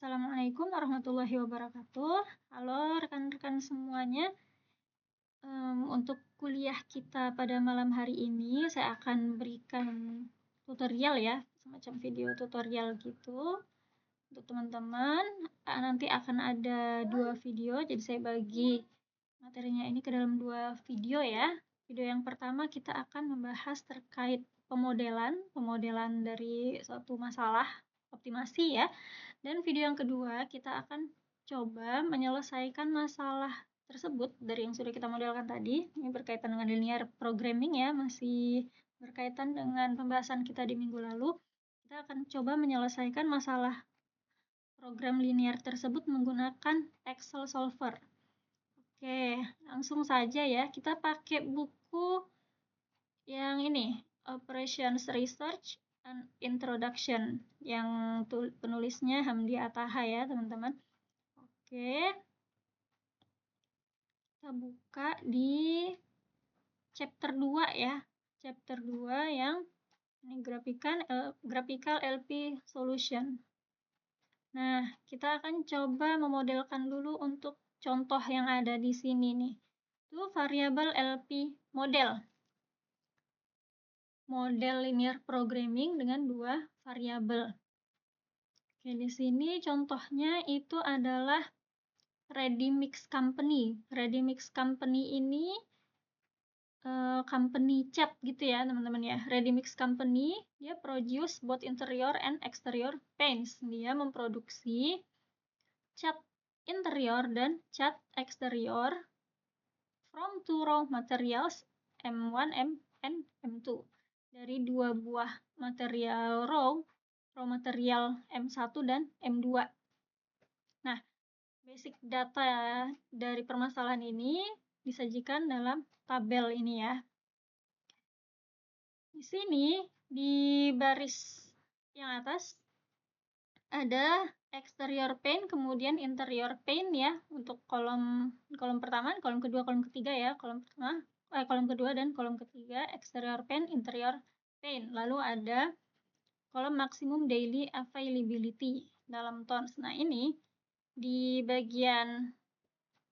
Assalamualaikum warahmatullahi wabarakatuh. Halo rekan-rekan semuanya. Untuk kuliah kita pada malam hari ini saya akan berikan tutorial ya, semacam video tutorial gitu untuk teman-teman. Nanti akan ada 2 video, jadi saya bagi materinya ini ke dalam 2 video ya. Video yang pertama kita akan membahas terkait pemodelan dari suatu masalah optimasi ya. Dan video yang kedua kita akan coba menyelesaikan masalah tersebut dari yang sudah kita modelkan tadi. Ini berkaitan dengan linear programming ya, masih berkaitan dengan pembahasan kita di minggu lalu. Kita akan coba menyelesaikan masalah program linear tersebut menggunakan Excel Solver. Oke, langsung saja ya. Kita pakai buku yang ini, Operations Research and Introduction, yang penulisnya Hamdi Ataha ya teman-teman. Oke, kita buka di chapter 2 ya. Chapter 2 yang ini graphical LP solution. Nah, kita akan coba memodelkan dulu untuk contoh yang ada di sini nih. Itu variabel LP model linear programming dengan 2 variabel. Oke, di sini contohnya itu adalah Ready Mix Company. Ready Mix Company ini company cat gitu ya teman-teman ya. Ready Mix Company dia produce both interior and exterior paints. Dia memproduksi cat interior dan cat exterior from 2 raw materials M1 and M2. Dari 2 buah material raw material M1 dan M2. Nah, basic data dari permasalahan ini disajikan dalam tabel ini ya. Di sini di baris yang atas ada exterior paint kemudian interior paint ya, untuk kolom pertama, kolom kedua, kolom ketiga ya. Kolom kedua dan kolom ketiga exterior paint, interior paint. Lalu ada kolom maximum daily availability dalam tons. Nah, ini di bagian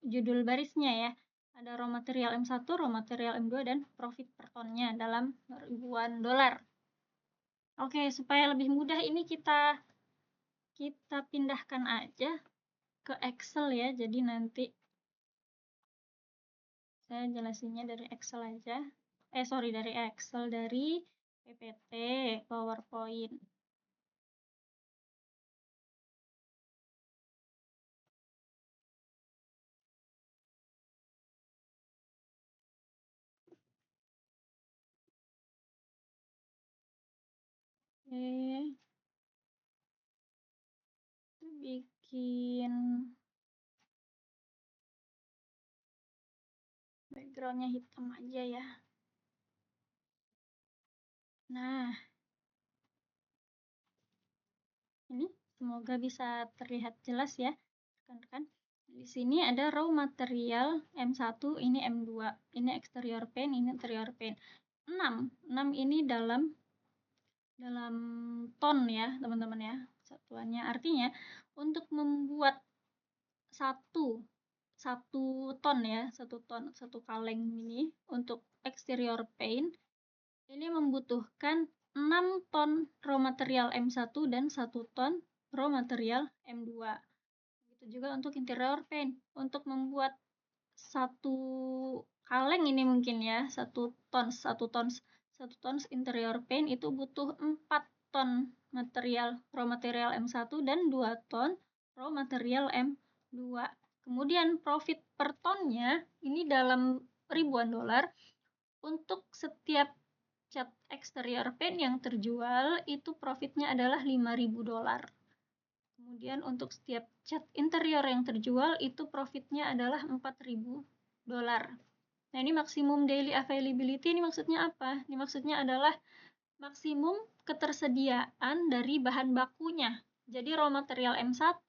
judul barisnya ya, ada raw material M1, raw material M2 dan profit per tonnya dalam ribuan dolar. Oke, supaya lebih mudah ini kita pindahkan aja ke Excel ya. Jadi nanti saya jelasinnya dari Excel aja. Dari Excel, dari PPT, PowerPoint. Oke. Bikin backgroundnya hitam aja ya. Nah, ini semoga bisa terlihat jelas ya rekan-rekan. Di sini ada raw material M1, ini M2, ini exterior paint, ini interior paint. 6 ini dalam ton ya teman-teman ya, satuannya. Artinya untuk membuat satu ton ya, satu kaleng ini untuk exterior paint ini membutuhkan 6 ton raw material M1 dan 1 ton raw material M2. Begitu juga untuk interior paint. Untuk membuat satu kaleng ini mungkin ya, 1 tons interior paint itu butuh 4 ton raw material M1 dan 2 ton raw material M2. Kemudian profit per tonnya ini dalam ribuan dolar. Untuk setiap cat exterior paint yang terjual itu profitnya adalah 5.000 dolar. Kemudian untuk setiap cat interior yang terjual itu profitnya adalah 4.000 dolar. Nah, ini maksimum daily availability ini maksudnya apa? Ini maksudnya adalah maksimum ketersediaan dari bahan bakunya. Jadi raw material M1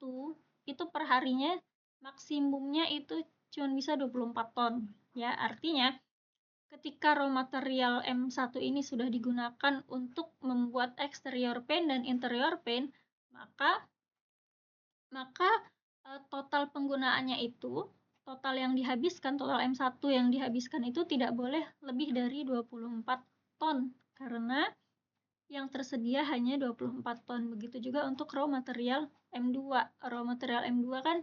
itu per harinya maksimumnya itu cuma bisa 24 ton. Ya, artinya ketika raw material M1 ini sudah digunakan untuk membuat exterior paint dan interior paint, maka maka total penggunaannya itu, total yang dihabiskan, total M1 yang dihabiskan itu tidak boleh lebih dari 24 ton, karena yang tersedia hanya 24 ton. Begitu juga untuk raw material M2. Raw material M2 kan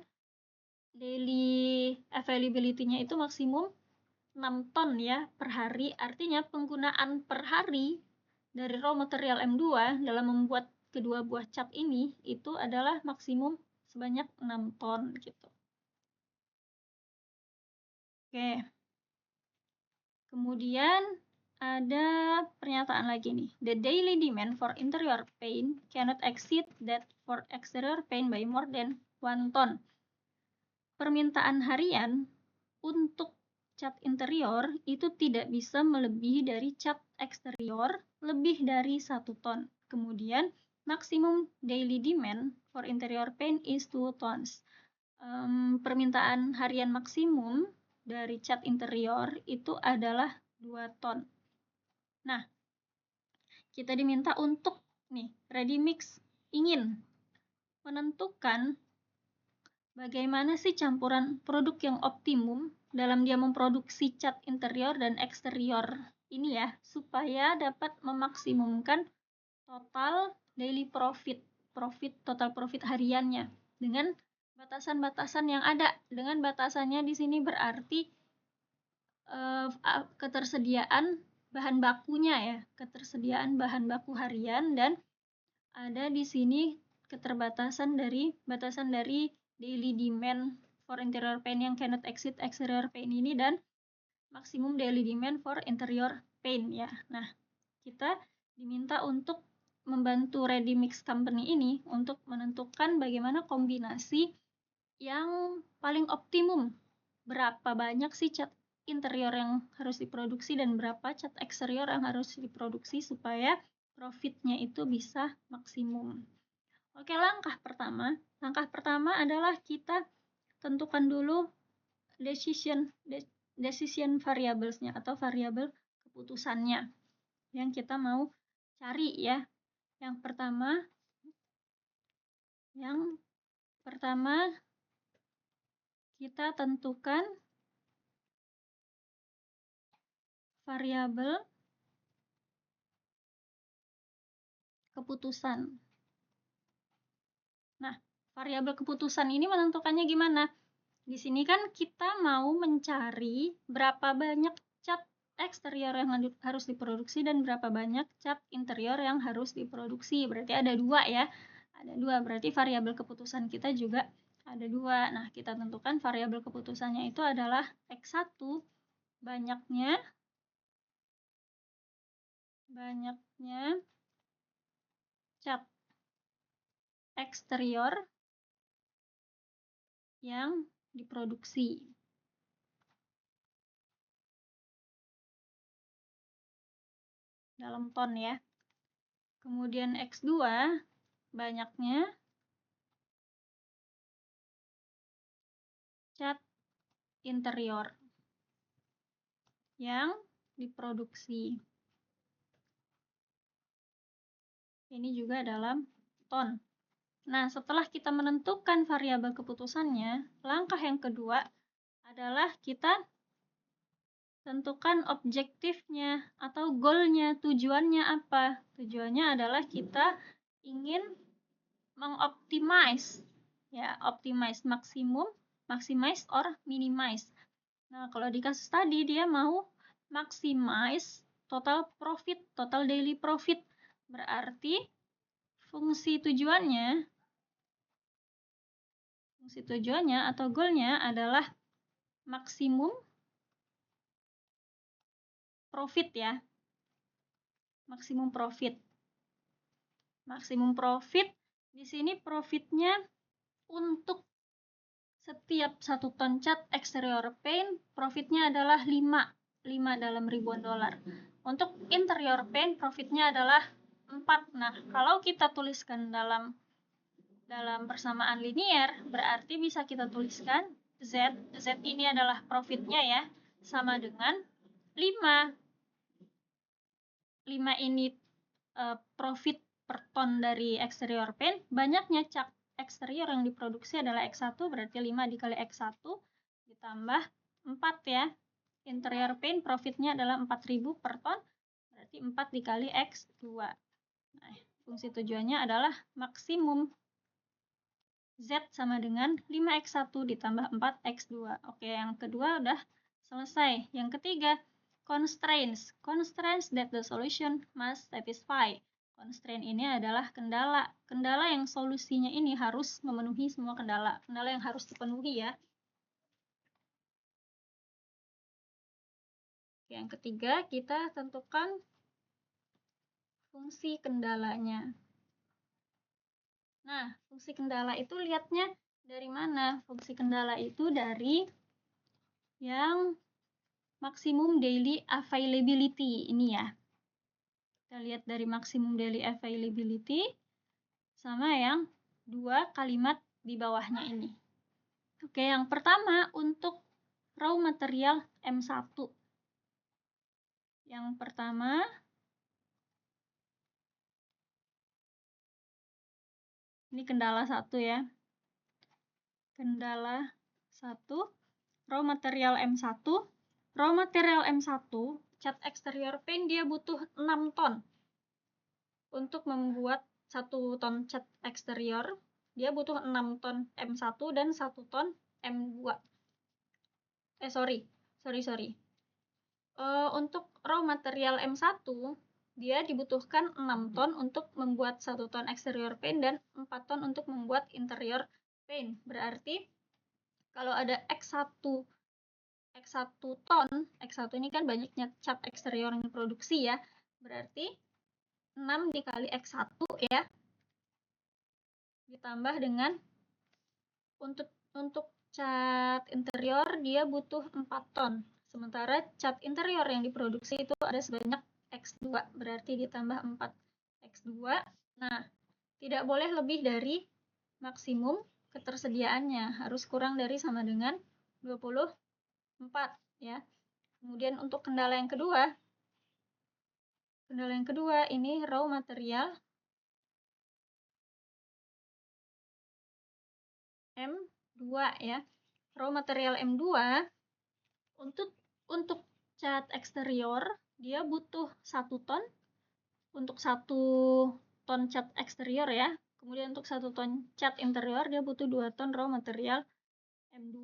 daily availability-nya itu maksimum 6 ton ya per hari. Artinya penggunaan per hari dari raw material M2 dalam membuat kedua buah cat ini itu adalah maksimum sebanyak 6 ton gitu. Oke. Kemudian ada pernyataan lagi nih. The daily demand for interior paint cannot exceed that for exterior paint by more than 1 ton. Permintaan harian untuk cat interior itu tidak bisa melebihi dari cat eksterior lebih dari 1 ton. Kemudian maximum daily demand for interior paint is 2 tons. Permintaan harian maksimum dari cat interior itu adalah 2 ton. Nah, kita diminta untuk ready mix ingin menentukan bagaimana sih campuran produk yang optimum dalam dia memproduksi cat interior dan eksterior ini ya, supaya dapat memaksimumkan total daily profit total profit hariannya dengan batasan-batasan yang ada. Dengan batasannya di sini berarti ketersediaan bahan bakunya ya, ketersediaan bahan baku harian, dan ada di sini batasan dari daily demand for interior paint yang cannot exceed exterior paint ini, dan maksimum daily demand for interior paint ya. Nah, kita diminta untuk membantu ready mix company ini untuk menentukan bagaimana kombinasi yang paling optimum. Berapa banyak sih cat interior yang harus diproduksi dan berapa cat eksterior yang harus diproduksi supaya profitnya itu bisa maksimum. Oke, langkah pertama adalah kita tentukan dulu decision variablesnya atau variabel keputusannya yang kita mau cari ya. Yang pertama kita tentukan variabel keputusan. Nah, variabel keputusan ini menentukannya gimana? Di sini kan kita mau mencari berapa banyak cat eksterior yang harus diproduksi dan berapa banyak cat interior yang harus diproduksi. Berarti ada 2 ya. Ada 2, berarti variabel keputusan kita juga ada 2. Nah, kita tentukan variabel keputusannya itu adalah X1, banyaknya cat eksterior yang diproduksi. Dalam ton ya. Kemudian X2, banyaknya cat interior yang diproduksi. Ini juga dalam ton. Nah, setelah kita menentukan variabel keputusannya, langkah yang kedua adalah kita tentukan objektifnya atau goalnya, tujuannya apa. Tujuannya adalah kita ingin mengoptimize ya, optimize maksimum, maximize or minimize. Nah, kalau di kasus tadi dia mau maximize total profit, total daily profit. Berarti fungsi tujuannya atau goalnya adalah maksimum profit ya. Maksimum profit. Maksimum profit di sini profitnya untuk setiap 1 ton cat exterior paint profitnya adalah 5 dalam ribuan dolar. Untuk interior paint profitnya adalah 4. Nah, kalau kita tuliskan dalam persamaan linier, berarti bisa kita tuliskan Z ini adalah profitnya ya, sama dengan 5. 5 ini profit per ton dari exterior paint, banyaknya cat eksterior yang diproduksi adalah X1, berarti 5 dikali X1 ditambah 4 ya. Interior paint profitnya adalah 4.000 per ton, berarti 4 dikali X2. Nah, fungsi tujuannya adalah maksimum Z sama dengan 5X1 ditambah 4X2. Oke, yang kedua udah selesai. Yang ketiga, constraints. Constraints that the solution must satisfy. Constraint ini adalah kendala. Kendala yang solusinya ini harus memenuhi semua kendala. Kendala yang harus dipenuhi ya. Yang ketiga, kita tentukan fungsi kendalanya. Nah, fungsi kendala itu lihatnya dari mana? Fungsi kendala itu dari yang maksimum daily availability ini ya. Kita lihat dari maksimum daily availability sama yang dua kalimat di bawahnya ini. Oke, yang pertama untuk raw material M1. Yang pertama ini kendala 1 ya. Kendala 1, raw material M1. Raw material M1, cat exterior paint dia butuh 6 ton. Untuk membuat 1 ton cat eksterior, dia butuh 6 ton M1 dan 1 ton M2. Sorry. Untuk raw material M1, dia dibutuhkan 6 ton untuk membuat 1 ton exterior paint dan 4 ton untuk membuat interior paint. Berarti kalau ada X1 ton, X1 ini kan banyaknya cat eksterior yang diproduksi ya. Berarti 6 dikali X1 ya. Ditambah dengan untuk cat interior dia butuh 4 ton. Sementara cat interior yang diproduksi itu ada sebanyak X2, berarti ditambah 4 X2. Nah, tidak boleh lebih dari maksimum ketersediaannya, harus kurang dari sama dengan 24 ya. Kemudian untuk kendala yang kedua ini raw material M2 ya. Raw material M2 untuk cat eksterior dia butuh 1 ton untuk 1 ton cat eksterior ya. Kemudian untuk 1 ton cat interior dia butuh 2 ton raw material M2.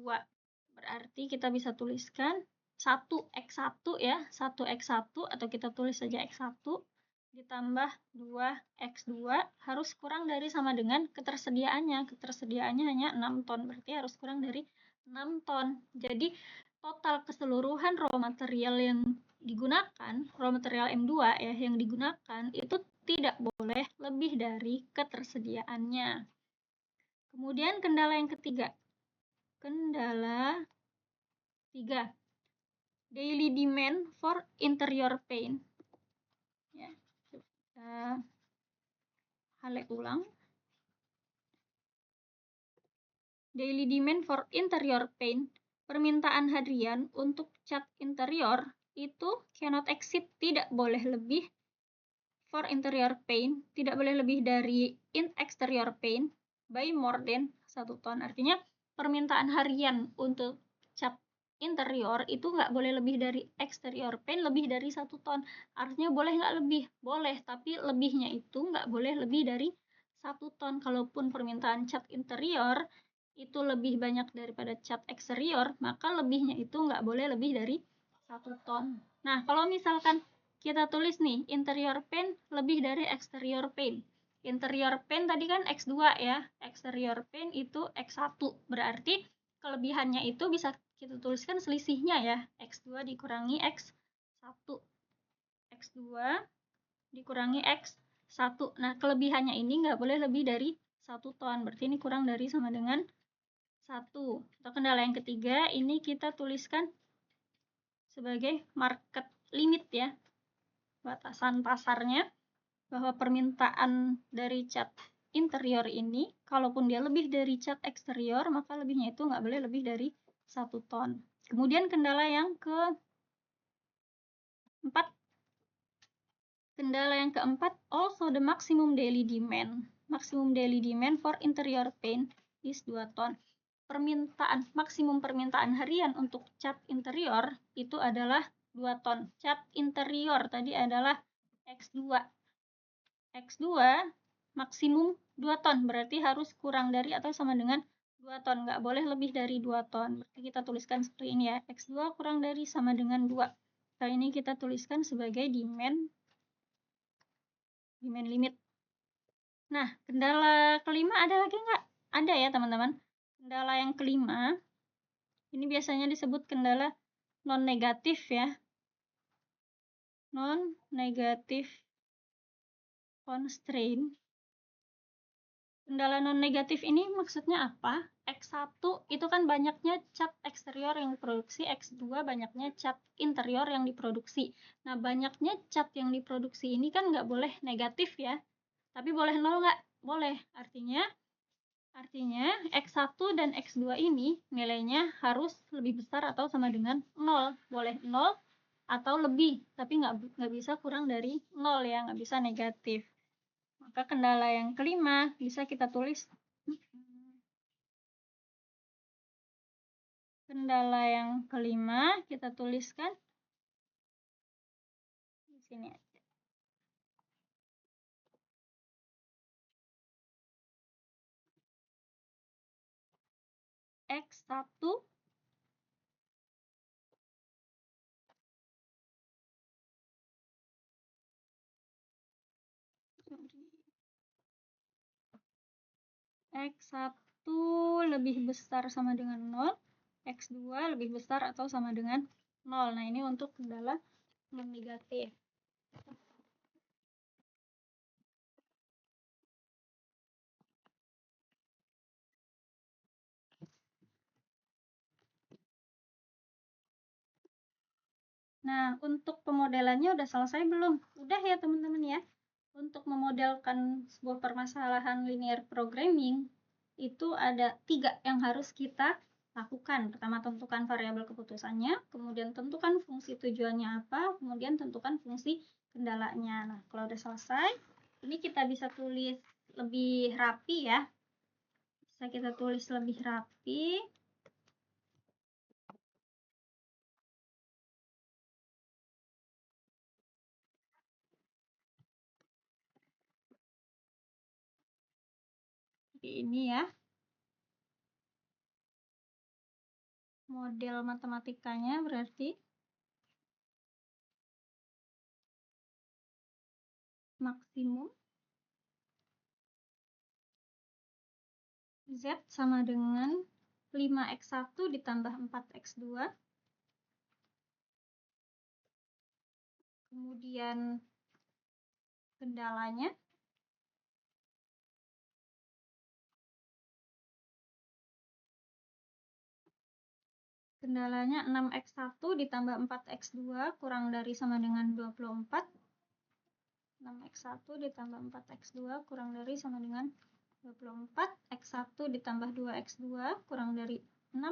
Berarti kita bisa tuliskan 1X1 ya, 1X1 atau kita tulis saja X1 ditambah 2X2 harus kurang dari sama dengan ketersediaannya. Ketersediaannya hanya 6 ton, berarti harus kurang dari 6 ton. Jadi total keseluruhan raw material yang digunakan, raw material M2 ya yang digunakan itu tidak boleh lebih dari ketersediaannya. Kemudian kendala yang ketiga. Kendala 3. Daily demand for interior paint. Ya, kita highlight ulang. Daily demand for interior paint. Permintaan harian untuk cat interior itu cannot exceed, tidak boleh lebih for interior paint, tidak boleh lebih dari in exterior paint by more than 1 ton. Artinya permintaan harian untuk cat interior itu nggak boleh lebih dari exterior paint lebih dari 1 ton. Artinya boleh nggak lebih? Boleh, tapi lebihnya itu nggak boleh lebih dari 1 ton. Kalaupun permintaan cat interior itu lebih banyak daripada cat eksterior, maka lebihnya itu nggak boleh lebih dari 1 ton. Nah, kalau misalkan kita tulis nih, interior paint lebih dari exterior paint. Interior paint tadi kan X2 ya, exterior paint itu X1. Berarti kelebihannya itu bisa kita tuliskan selisihnya ya, X2 dikurangi X1. X2 dikurangi X1. Nah, kelebihannya ini nggak boleh lebih dari 1 ton. Berarti ini kurang dari sama dengan 1. Atau kendala yang ketiga, ini kita tuliskan sebagai market limit ya. Batasan pasarnya, bahwa permintaan dari cat interior ini, kalaupun dia lebih dari cat eksterior, maka lebihnya itu nggak boleh lebih dari 1 ton. Kemudian kendala yang keempat, also the maximum daily demand. maximum daily demand for interior paint is 2 ton. Maksimum permintaan harian untuk cat interior itu adalah 2 ton. Cat interior tadi adalah X2. X2 maksimum 2 ton, berarti harus kurang dari atau sama dengan 2 ton. Nggak boleh lebih dari 2 ton. Berarti kita tuliskan seperti ini ya. X2 kurang dari sama dengan 2. Kali ini kita tuliskan sebagai demand limit. Nah, kendala kelima ada lagi nggak? Ada ya teman-teman. Kendala yang kelima, ini biasanya disebut kendala non-negatif ya. Non-negatif constraint. Kendala non-negatif ini maksudnya apa? X1 itu kan banyaknya cat eksterior yang diproduksi, X2 banyaknya cat interior yang diproduksi. Nah, banyaknya cat yang diproduksi ini kan nggak boleh negatif ya. Tapi boleh nol nggak? Boleh. Artinya X1 dan X2 ini nilainya harus lebih besar atau sama dengan 0. Boleh 0 atau lebih, tapi nggak bisa kurang dari 0 ya, nggak bisa negatif. Maka kendala yang kelima bisa kita tulis. Kendala yang kelima kita tuliskan di sini aja. X1 X1 lebih besar sama dengan 0, X2 lebih besar atau sama dengan 0. Nah, ini untuk kendala non-negatif. Nah, untuk pemodelannya udah selesai belum? Udah ya teman-teman ya. Untuk memodelkan sebuah permasalahan linear programming, itu ada 3 yang harus kita lakukan. Pertama, tentukan variabel keputusannya, kemudian tentukan fungsi tujuannya apa, kemudian tentukan fungsi kendalanya. Nah, kalau udah selesai, ini kita bisa tulis lebih rapi ya. Bisa kita tulis lebih rapi. Ini ya. Model matematikanya berarti maksimum Z sama dengan 5x1 ditambah 4x2. Kemudian kendalanya Kendalanya 6x1 ditambah 4x2 kurang dari sama dengan 24. 6x1 ditambah 4x2 kurang dari sama dengan 24. X1 ditambah 2x2 kurang dari 6.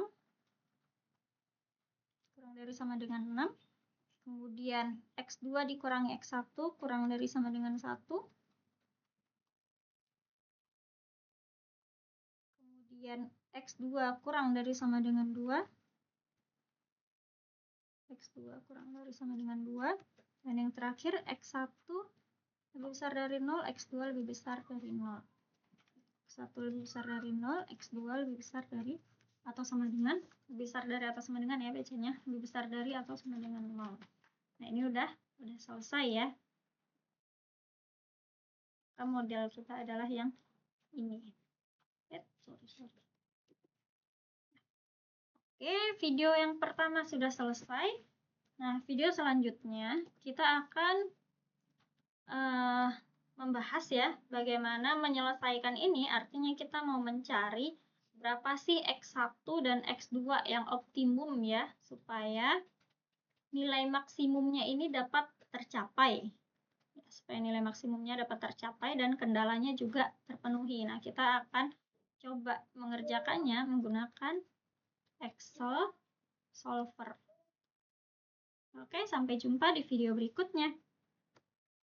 Kurang dari sama dengan 6. Kemudian x2 dikurangi x1 kurang dari sama dengan 1. Kemudian x2 kurang dari sama dengan 2. X2 kurang dari sama dengan 2. Dan yang terakhir x1 lebih besar dari 0, x2 lebih besar dari 0. X1 lebih besar dari 0, x2 lebih besar dari atau sama dengan, lebih besar dari atau sama dengan ya bacanya, lebih besar dari atau sama dengan 0. Nah, ini udah selesai ya. Model kita adalah yang ini. Oke, video yang pertama sudah selesai. Nah, video selanjutnya kita akan membahas ya bagaimana menyelesaikan ini. Artinya kita mau mencari berapa sih X1 dan X2 yang optimum ya, supaya nilai maksimumnya ini dapat tercapai. Supaya nilai maksimumnya dapat tercapai dan kendalanya juga terpenuhi. Nah, kita akan coba mengerjakannya menggunakan Excel Solver. Oke, sampai jumpa di video berikutnya.